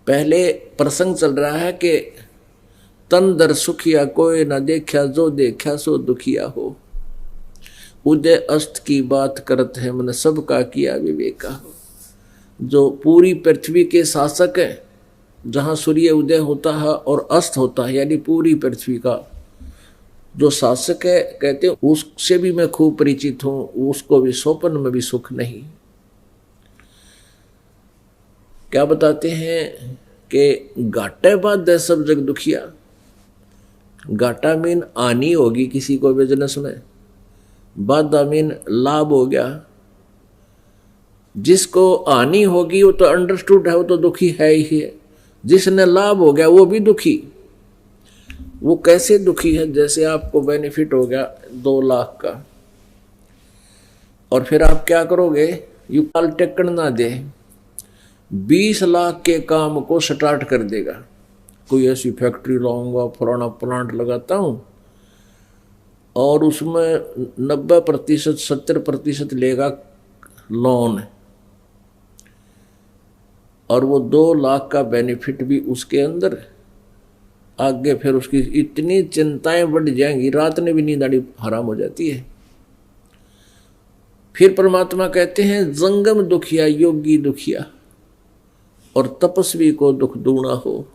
पहले प्रसंग चल रहा है कि तन दर सुखिया कोई न देखा, जो देखा सो दुखिया हो। उदय अस्त की बात करत है, मन सबका किया विवेका हो। जो पूरी पृथ्वी के शासक है, जहाँ सूर्य उदय होता है और अस्त होता है, यानी पूरी पृथ्वी का जो शासक है, कहते हैं उससे भी मैं खूब परिचित हूँ, उसको भी स्वप्न में भी सुख नहीं। क्या बताते हैं कि घाटे बाद सब जग दुखिया। घाटा मीन आनी होगी किसी को बिजनेस में, बाधा मीन लाभ हो गया। जिसको आनी होगी वो तो अंडरस्टूड है, वो तो दुखी है ही है। जिसने लाभ हो गया वो भी दुखी। वो कैसे दुखी है? जैसे आपको बेनिफिट हो गया 2 लाख का, और फिर आप क्या करोगे? यू काल टेकन ना दे, 20 लाख के काम को स्टार्ट कर देगा। कोई ऐसी फैक्ट्री लाऊंगा, पुराना प्लांट लगाता हूं, और उसमें 90% 70% लेगा लोन, और वो 2 लाख का बेनिफिट भी उसके अंदर। आगे फिर उसकी इतनी चिंताएं बढ़ जाएंगी, रात में भी नींद आनी हराम हो जाती है। फिर परमात्मा कहते हैं जंगम दुखिया योगी दुखिया, और तपस्वी को दुख दूना हो।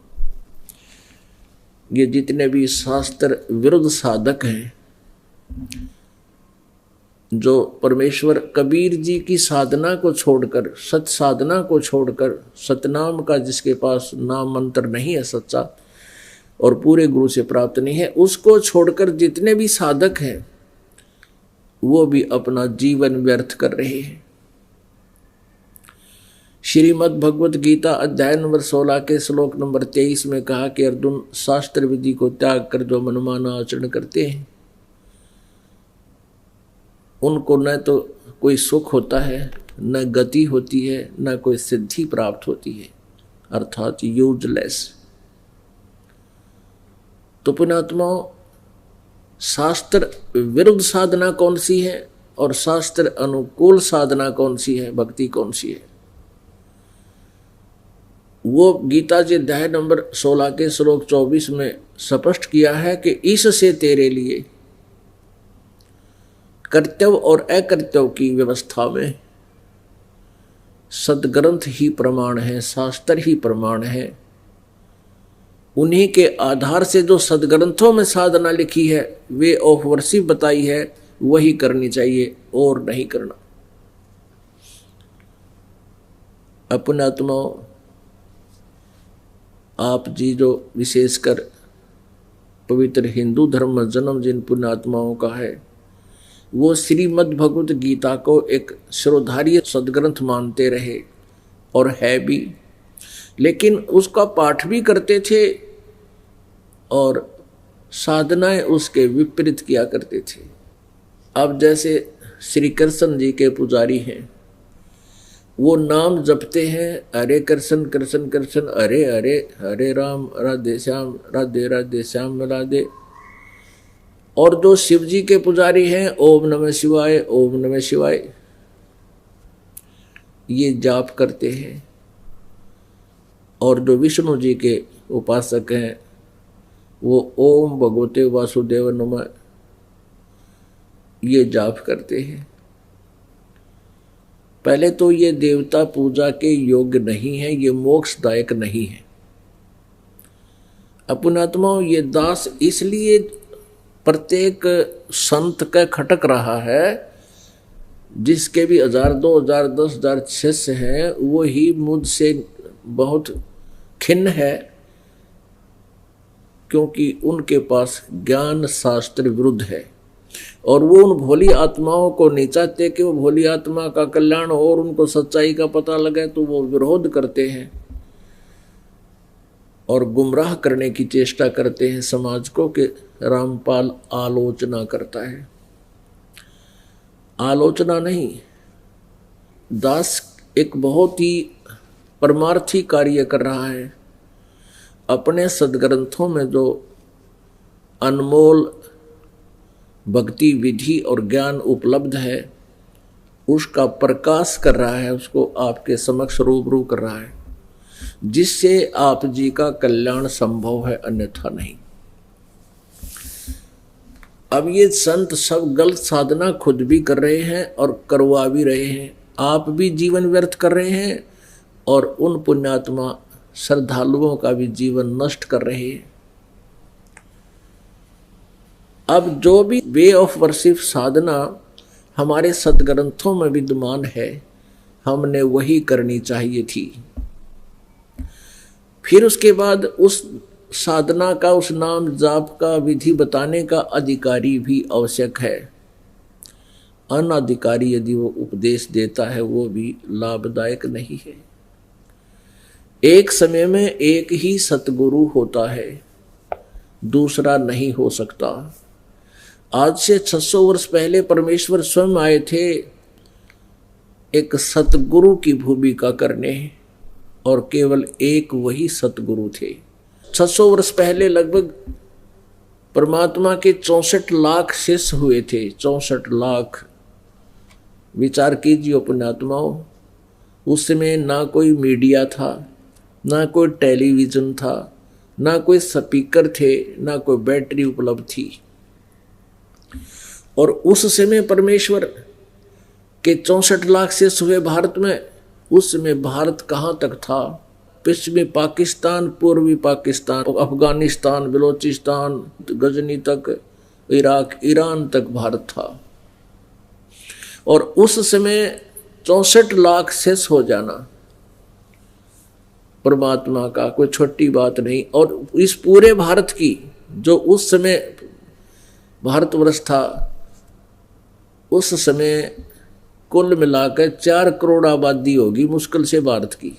ये जितने भी शास्त्र विरुद्ध साधक हैं, जो परमेश्वर कबीर जी की साधना को छोड़कर, सत साधना को छोड़कर, सतनाम का जिसके पास नाम मंत्र नहीं है सच्चा, और पूरे गुरु से प्राप्त नहीं है, उसको छोड़कर जितने भी साधक हैं वो भी अपना जीवन व्यर्थ कर रहे हैं। श्रीमद् भगवत गीता अध्याय नंबर 16 के श्लोक नंबर 23 में कहा कि अर्जुन, शास्त्र विधि को त्याग कर जो मनमाना आचरण करते हैं, उनको न तो कोई सुख होता है, न गति होती है, न कोई सिद्धि प्राप्त होती है, अर्थात यूजलेस। तो पुण्यात्माओं, शास्त्र विरुद्ध साधना कौन सी है और शास्त्र अनुकूल साधना कौन सी है, भक्ति कौन सी है? वो गीता जी अध्याय नंबर 16 के श्लोक 24 में स्पष्ट किया है कि इससे तेरे लिए कर्तव्य और अकर्तव्य की व्यवस्था में सदग्रंथ ही प्रमाण है, शास्त्र ही प्रमाण है। उन्हीं के आधार से जो सदग्रंथों में साधना लिखी है, वे ऑफ वर्शिप बताई है, वही करनी चाहिए और नहीं करना। अपने आत्माओं, आप जी जो विशेषकर पवित्र हिंदू धर्म में जन्म जिन पुण्यात्माओं का है, वो श्रीमद् भगवत गीता को एक शिरोधार्य सदग्रंथ मानते रहे और है भी, लेकिन उसका पाठ भी करते थे और साधनाएं उसके विपरीत किया करते थे। अब जैसे श्री कृष्ण जी के पुजारी हैं, वो नाम जपते हैं, हरे कृष्ण कृष्ण कृष्ण हरे हरे, हरे राम राधे श्याम राधे राधे श्याम राधे। और जो शिव जी के पुजारी हैं, ओम नमः शिवाय ओम नमः शिवाय, ये जाप करते हैं। और जो विष्णु जी के उपासक हैं, वो ओम भगवते वासुदेव नमः, ये जाप करते हैं। पहले तो ये देवता पूजा के योग्य नहीं है, ये मोक्षदायक नहीं है। अपनात्माओं, ये दास इसलिए प्रत्येक संत का खटक रहा है, जिसके भी 1000 2000 10,000 शिष्य हैं, वो ही मुझसे बहुत खिन्न है, क्योंकि उनके पास ज्ञान शास्त्र विरुद्ध है। और वो उन भोली आत्माओं को नहीं चाहते कि वो भोली आत्मा का कल्याण हो और उनको सच्चाई का पता लगे, तो वो विरोध करते हैं और गुमराह करने की चेष्टा करते हैं समाज को कि रामपाल आलोचना करता है। आलोचना नहीं, दास एक बहुत ही परमार्थी कार्य कर रहा है। अपने सदग्रंथों में जो अनमोल भक्ति विधि और ज्ञान उपलब्ध है, उसका प्रकाश कर रहा है, उसको आपके समक्ष रूबरू कर रहा है। जिससे आप जी का कल्याण संभव है, अन्यथा नहीं। अब ये संत सब गलत साधना खुद भी कर रहे हैं और करवा भी रहे हैं, आप भी जीवन व्यर्थ कर रहे हैं और उन पुण्यात्मा श्रद्धालुओं का भी जीवन नष्ट कर रहे हैं। अब जो भी वे ऑफ वर्शिप साधना हमारे सदग्रंथों में विद्यमान है, हमने वही करनी चाहिए थी। फिर उसके बाद उस साधना का, उस नाम जाप का विधि बताने का अधिकारी भी आवश्यक है। अनाधिकारी यदि वो उपदेश देता है वो भी लाभदायक नहीं है। एक समय में एक ही सतगुरु होता है, दूसरा नहीं हो सकता। आज से 600 वर्ष पहले परमेश्वर स्वयं आए थे एक सतगुरु की भूमिका करने, और केवल एक वही सतगुरु थे। 600 वर्ष पहले लगभग परमात्मा के 64 लाख शिष्य हुए थे। 64 लाख, विचार कीजिए पुण्यात्माओं। उस समय ना कोई मीडिया था, ना कोई टेलीविजन था, ना कोई स्पीकर थे, ना कोई बैटरी उपलब्ध थी। और उस समय परमेश्वर के 64 लाख शिष्य हुए भारत में। उस समय भारत कहाँ तक था? पश्चिमी पाकिस्तान, पूर्वी पाकिस्तान, अफगानिस्तान, बलोचिस्तान, गजनी तक, इराक, ईरान तक भारत था। और उस समय 64 लाख शिष्य हो जाना परमात्मा का कोई छोटी बात नहीं। और इस पूरे भारत की, जो उस समय भारतवर्ष था, उस समय कुल मिलाकर 4 करोड़ आबादी होगी मुश्किल से भारत की।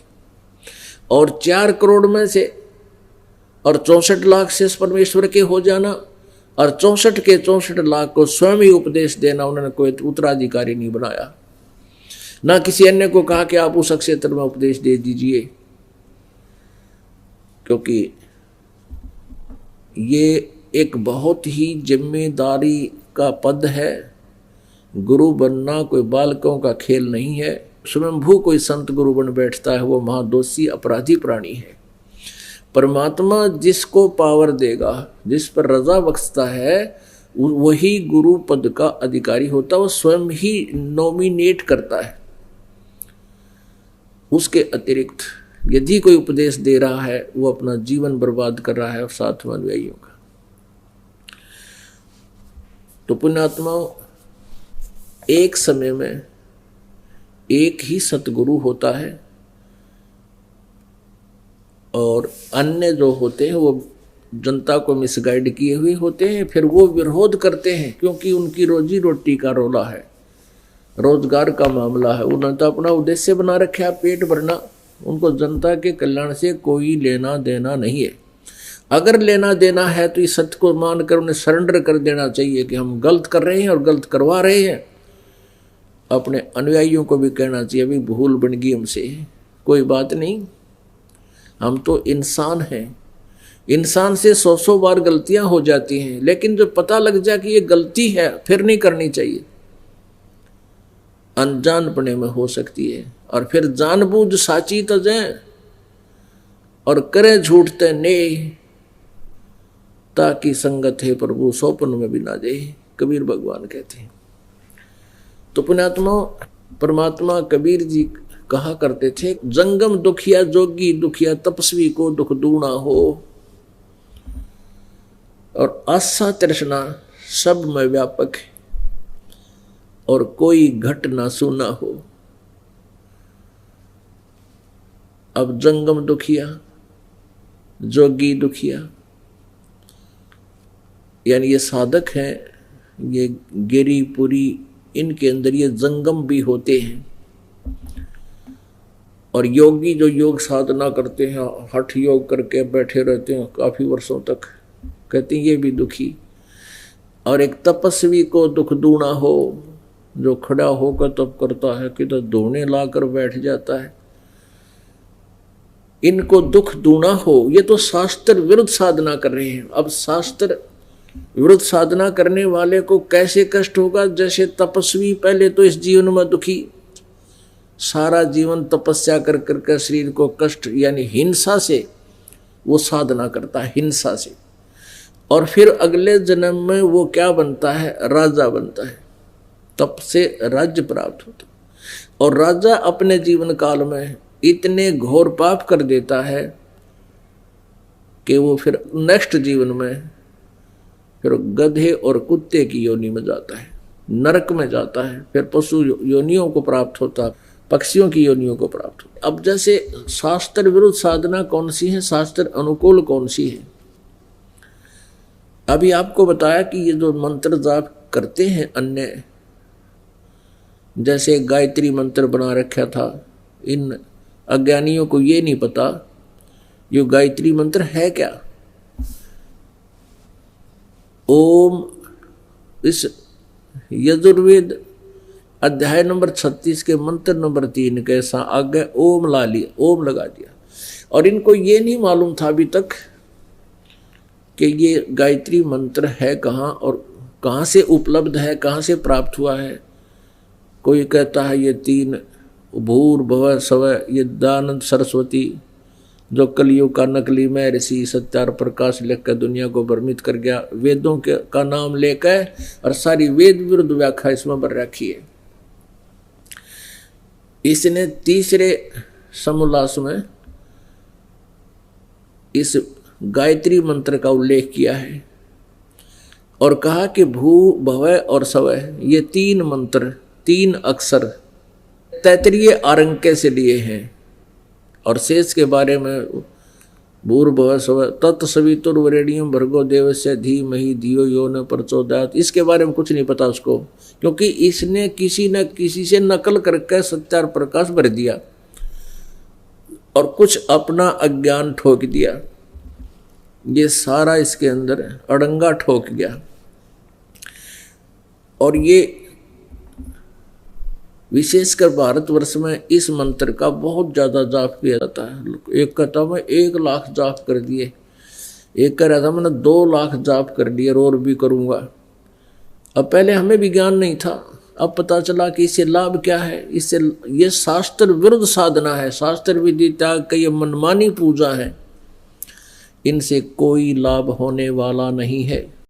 और 4 करोड़ में से और 64 लाख शिष्य परमेश्वर के हो जाना, और 64 के 64 लाख को स्वयं ही उपदेश देना। उन्होंने कोई उत्तराधिकारी नहीं बनाया, ना किसी अन्य को कहा कि आप उस क्षेत्र में उपदेश दे दीजिए, क्योंकि ये एक बहुत ही जिम्मेदारी का पद है। गुरु बनना कोई बालकों का खेल नहीं है। स्वयंभू कोई संत गुरु बन बैठता है वो महादोषी अपराधी प्राणी है। परमात्मा जिसको पावर देगा, जिस पर रजा बख्शता है, वही गुरु पद का अधिकारी होता है। वो स्वयं ही नॉमिनेट करता है। उसके अतिरिक्त यदि कोई उपदेश दे रहा है वो अपना जीवन बर्बाद कर रहा है और साथ में अनुयायियों का। तो पुण्यात्माओं, एक समय में एक ही सतगुरु होता है और अन्य जो होते हैं वो जनता को मिसगाइड किए हुए होते हैं। फिर वो विरोध करते हैं क्योंकि उनकी रोजी रोटी का रोला है, रोजगार का मामला है। उन्होंने तो अपना उद्देश्य बना रखा है पेट भरना। उनको जनता के कल्याण से कोई लेना देना नहीं है। अगर लेना देना है तो इस सत्य को मानकर उन्हें सरेंडर कर देना चाहिए कि हम गलत कर रहे हैं और गलत करवा रहे हैं। अपने अनुयायियों को भी कहना चाहिए अभी भूल बन गई हमसे, कोई बात नहीं, हम तो इंसान हैं। इंसान से 100 बार गलतियां हो जाती हैं, लेकिन जब पता लग जाए कि ये गलती है फिर नहीं करनी चाहिए। अनजानपने में हो सकती है और फिर जानबूझ साची तजे और करे झूठते ने, ताकि संगत है प्रभु सोपन में भी ना दे, कबीर भगवान कहते हैं। तो पुण्यात्मा, परमात्मा कबीर जी कहा करते थे, जंगम दुखिया जोगी दुखिया तपस्वी को दुख दूना हो, और आशा तृष्णा सब में व्यापक है और कोई घट ना सुना हो। अब जंगम दुखिया, जोगी दुखिया, यानी ये साधक हैं, ये गिरी पुरी, इनके अंदर ये जंगम भी होते हैं। और योगी जो योग साधना करते हैं, हठ योग करके बैठे रहते हैं काफी वर्षों तक, कहते हैं ये भी दुखी। और एक तपस्वी को दुख दूना हो, जो खड़ा होकर तप करता है, किधर दोने लाकर बैठ जाता है, इनको दुख दूना हो। ये तो शास्त्र विरुद्ध साधना कर रहे हैं। अब शास्त्र विरुद्ध साधना करने वाले को कैसे कष्ट होगा? जैसे तपस्वी पहले तो इस जीवन में दुखी, सारा जीवन तपस्या कर करके शरीर को कष्ट यानी हिंसा से वो साधना करता है, हिंसा से, और फिर अगले जन्म में वो क्या बनता है, राजा बनता है। तप से राज्य प्राप्त होता, और राजा अपने जीवन काल में इतने घोर पाप कर देता है कि वो फिर नेक्स्ट जीवन में फिर गधे और कुत्ते की योनि में जाता है, नरक में जाता है, फिर पशु योनियों को प्राप्त होता, पक्षियों की योनियों को प्राप्त होता। अब जैसे शास्त्र विरुद्ध साधना कौन सी है, शास्त्र अनुकूल कौन सी है? अभी आपको बताया कि ये जो मंत्र जाप करते हैं अन्य, जैसे गायत्री मंत्र बना रखा था, इन अज्ञानियों को ये नहीं पता ये गायत्री मंत्र है क्या। ओम, इस यजुर्वेद अध्याय नंबर 36 के मंत्र नंबर 3 के आगे ओम ला लिया, ओम लगा दिया, और इनको ये नहीं मालूम था अभी तक कि ये गायत्री मंत्र है कहाँ और कहाँ से उपलब्ध है, कहाँ से प्राप्त हुआ है। कोई कहता है ये 3 भूर्भुवः स्वः, ये दानंद सरस्वती जो कलयुग का नकली में ऋषि सत्यार प्रकाश लिखकर दुनिया को भ्रमित कर गया, वेदों के का नाम लेकर और सारी वेद विरुद्ध व्याख्या इसमें बर रखी है। इसने तीसरे समोल्लास में इस गायत्री मंत्र का उल्लेख किया है और कहा कि भू भवः और स्वः ये 3 मंत्र 3 अक्षर तैतरीय आरंके से लिए हैं, और शेष के बारे में भूर्भुवः स्वः तत्सवितुर्वरेण्यं भर्गो देवस्य धीमहि धियो यो न प्रचोदयात्, इसके बारे में कुछ नहीं पता उसको, क्योंकि इसने किसी न किसी से नकल करके सत्यार प्रकाश भर दिया और कुछ अपना अज्ञान ठोक दिया। ये सारा इसके अंदर अड़ंगा ठोक गया, और ये विशेषकर भारतवर्ष में इस मंत्र का बहुत ज़्यादा जाप किया जाता है। एक कहता मैं 1 लाख जाप कर दिए, एक कह रहा था मैंने 2 लाख जाप कर दिए और भी करूँगा। अब पहले हमें भी ज्ञान नहीं था, अब पता चला कि इससे लाभ क्या है। इससे ये शास्त्र विरुद्ध साधना है, शास्त्र विधि त्याग का ये मनमानी पूजा है, इनसे कोई लाभ होने वाला नहीं है।